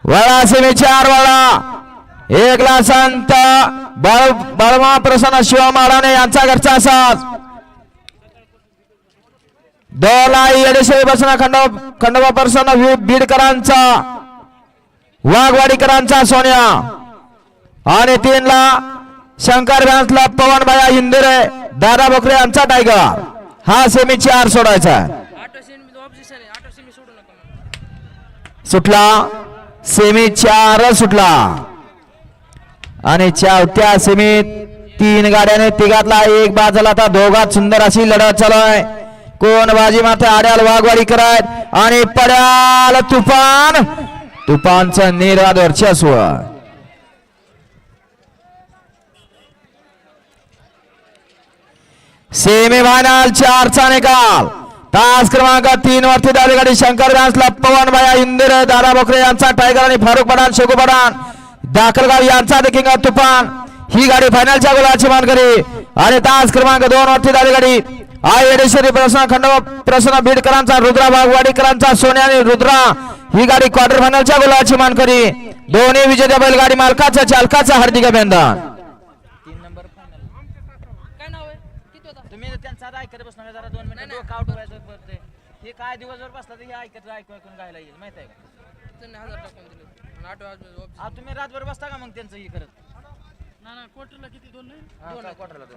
वळा सेमी 4 वळा 1 ला संत बळमा प्रसन्न शिवा महाराणे यांचा घरचा साज 2 ला येडेश्वरी बसना खंडोबा प्रसन्न बीडकरांचा वाघवाडीकरांचा सोन्या आणि 3 ला शंकर व्यासला पवन भाया हिंदुरे दादा बोकरे यांचा टायगर हा सेमी 4 सोडायचा सुटला सेमी 4 सुटला आणि चौथ्या सेमीत 3 गाड्याने तिघातला एक बाजूला आता दोघात सुंदर अशी लढत चालू आहे कोण बाजी माथे आड्याल वाघवाडी करत आणि पड्याल तुफानचं निर्वाद वर्चस्व सेमी फायनल 4 चा निकाल तास क्रमांक 3 वरती धावली गाडी शंकर व्यासला पवन भाया इंदिर दादा बोकरे यांचा टायगर आणि फारुख पठाण शेगू पठाण दाखलगाव यांचा देखील तुफान ही गाडी फायनलच्या गोलाची मानकरी आणि तास क्रमांक 2 वरती धावली गाडी आई येडेश्वरी प्रसन्न खंडोबा प्रसन्न बीडकरांचा रुद्रा वाघवाडीकरांचा सोन्या आणि रुद्रा ही गाडी क्वार्टर फायनलच्या गोलाची मानकरी दोन्ही विजेत्या बैलगाडी मालकाचा चालकाचा हार्दिक अभिनंदन त्यांचा ऐकत बसणार जरा 2 मिनिट डोकं आउट व्हायचं पडते हे काय दिवसभर बसला तर हे ऐकून गायला येईल माहिती आहे का तुम्ही रातभर बसता का मग त्यांचं हे करत ना क्वार्टरला किती 2 नाही क्वार्टरला 2